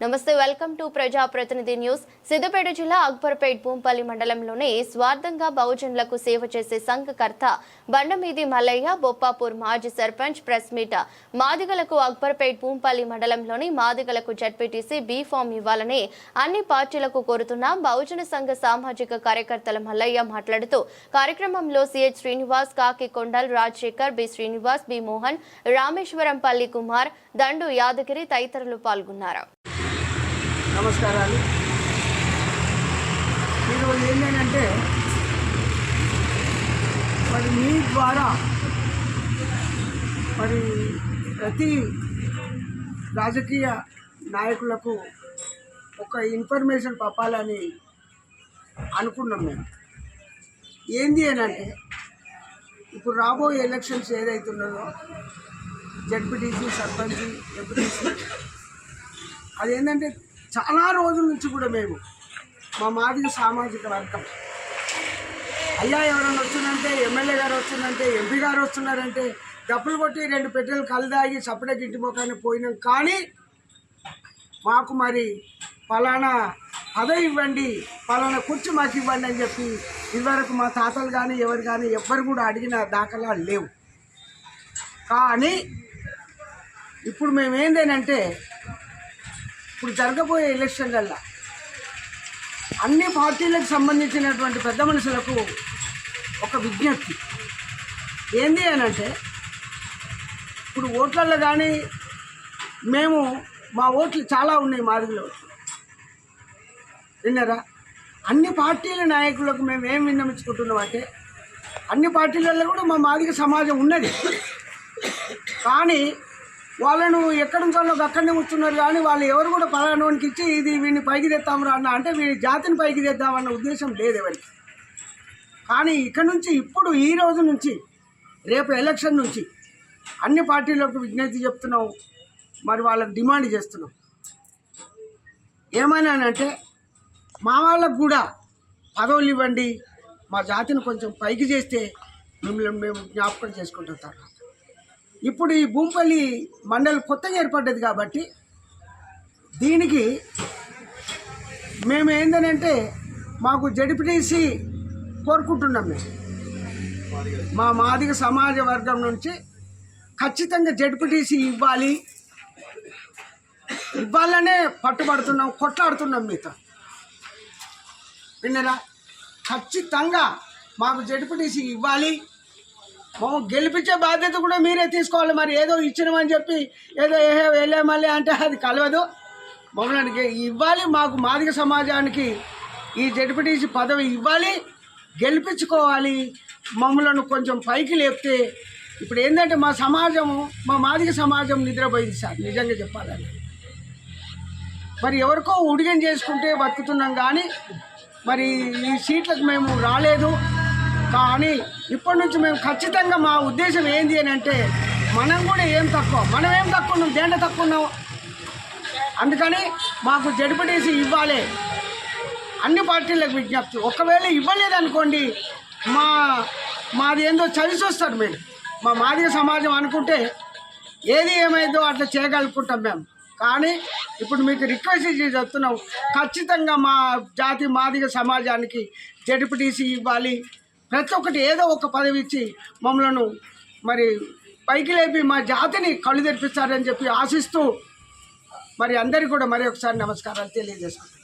నమస్తే, welcome to ప్రజాప్రతినిధి news. Siddipet జిల్లా అక్బర్పేట్ భూంపల్లి మండలంలోని స్వార్థంగా బహుజనులకు సేవ చేసే సంఘకర్త బండమీది మల్లయ్య బొప్పాపూర్ మాజీ సర్పంచ్ ప్రెస్ మీట్. మాదిగలకు అక్బర్పేట్ భూంపల్లి మండలంలోని మాదిగలకు జడ్పీటీసీ బీ ఫామ్ ఇవ్వాలని అన్ని పార్టీలకు కోరుతున్న బహుజన సంఘ సామాజిక కార్యకర్తల మల్లయ్య మాట్లాడుతూ కార్యక్రమంలో సిహెచ్ శ్రీనివాస్, కాకి కొండల్, రాజశేఖర్, బి శ్రీనివాస్, బి మోహన్, రామేశ్వరంపల్లి కుమార్, దండు యాదగిరి తదితరులు పాల్గొన్నారు. నమస్కారాలు. ఈరోజు ఏంటంటే మరి మీ ద్వారా మరి ప్రతి రాజకీయ నాయకులకు ఒక ఇన్ఫర్మేషన్ పంపాలని అనుకున్నాం మేము. ఏంది అని అంటే ఇప్పుడు రాబోయే ఎలక్షన్స్ ఏదైతున్నదో జడ్పీటీసీ, సర్పంచ్, ఎంపీటీసీ, అదేంటంటే చాలా రోజుల నుంచి కూడా మేము మా మాదిగ సామాజిక వర్గం అయ్యా ఎవరైనా వచ్చిందంటే, ఎమ్మెల్యే గారు వచ్చిందంటే, ఎంపీ గారు వస్తున్నారంటే డబ్బులు కొట్టి 2 పెట్టెలు కలదాగి సపరేట్ ఇంటి మొక్కని పోయినాం. కానీ మాకు మరి పలానా పదవి ఇవ్వండి, పలానా కుర్చీ మాకు ఇవ్వండి అని చెప్పి ఇదివరకు మా తాతలు కానీ ఎవరు కానీ ఎవ్వరు కూడా అడిగిన దాఖలాలు లేవు. కానీ ఇప్పుడు మేము ఏంటంటే ఇప్పుడు జరగబోయే ఎలక్షన్లల్లో అన్ని పార్టీలకు సంబంధించినటువంటి పెద్ద మనుషులకు ఒక విజ్ఞప్తి ఏంది అని అంటే, ఇప్పుడు ఓట్లలో కానీ మేము మా ఓట్లు చాలా ఉన్నాయి మాదిగలో విన్నారా. అన్ని పార్టీల నాయకులకు మేము ఏం విన్నమించుకుంటున్నాం అంటే, అన్ని పార్టీలలో కూడా మా మాదిగ సమాజం ఉన్నది. కానీ వాళ్ళను ఎక్కడి నుంచో అక్కడనే కూర్చున్నారు. కానీ వాళ్ళు ఎవరు కూడా పలానోనికి ఇచ్చి ఇది వీడిని పైకి తెస్తాము అన్న అంటే వీడి జాతిని పైకి తెద్దామన్న ఉద్దేశం లేదు ఎవరికి. కానీ ఇక్కడ నుంచి ఇప్పుడు ఈ రోజు నుంచి రేపు ఎలక్షన్ నుంచి అన్ని పార్టీలకు విజ్ఞప్తి చెప్తున్నాం, మరి వాళ్ళకు డిమాండ్ చేస్తున్నాం. ఏమన్నానంటే మా వాళ్ళకు కూడా పదవులు ఇవ్వండి, మా జాతిని కొంచెం పైకి చేస్తే మిమ్మల్ని మేము జ్ఞాపకం చేసుకుంటాం. తర్వాత ఇప్పుడు ఈ భూంపల్లి మండలం కొత్తగా ఏర్పడ్డది కాబట్టి దీనికి మేము ఏంటంటే మాకు జడ్పీటీసీ కోరుకుంటున్నాం. మేము మా మాదిగ సమాజ వర్గం నుంచి ఖచ్చితంగా జడ్పీటీసీ ఇవ్వాలనే పట్టుబడుతున్నాం, కొట్లాడుతున్నాం మీతో విన్నరా. ఖచ్చితంగా మాకు జడ్పీటీసీ ఇవ్వాలి, గెలిపించే బాధ్యత కూడా మీరే తీసుకోవాలి. మరి ఏదో ఇచ్చినామని చెప్పి ఏదో వెళ్ళే మళ్ళీ అంటే అది కలవదు. మమ్మల్ని ఇవ్వాలి, మాకు మాదిగ సమాజానికి ఈ జడ్పీటీసీ పదవి ఇవ్వాలి, గెలిపించుకోవాలి, మమ్మల్ని కొంచెం పైకి లేపితే. ఇప్పుడు ఏంటంటే మా సమాజము, మా మాదిగ సమాజం నిద్రపోయింది సార్, నిజంగా చెప్పాలని. మరి ఎవరికో ఉడిగం చేసుకుంటే బతుకుతున్నాం, కానీ మరి ఈ సీట్లకు మేము రాలేదు. కానీ ఇప్పటి నుంచి మేము ఖచ్చితంగా మా ఉద్దేశం ఏంది అని అంటే, మనం కూడా ఏం తక్కువ ఉన్నాం, దేంట్లో తక్కువ ఉన్నాం. అందుకని మాకు జడ్పీటీసీ ఇవ్వాలి, అన్ని పార్టీలకు విజ్ఞప్తి. ఒకవేళ ఇవ్వలేదనుకోండి మాది ఏందో చదివి వస్తారు మీరు. మా మాదిగ సమాజం అనుకుంటే ఏది ఏమైందో అట్లా చేయగలుగుకుంటాం మేము. కానీ ఇప్పుడు మీకు రిక్వెస్ట్ చేసి చెప్తున్నాం, ఖచ్చితంగా మా జాతి మాదిగ సమాజానికి జడ్పీటీసీ ఇవ్వాలి, ప్రతి ఒక్కటి ఏదో ఒక పదవి ఇచ్చి మమ్మలను మరి పైకి లేపి మా జాతిని కళ్ళు తెరిపిస్తారని చెప్పి ఆశిస్తూ మరి అందరికీ కూడా మరి ఒకసారి నమస్కారాలు తెలియజేసుకుంటాం.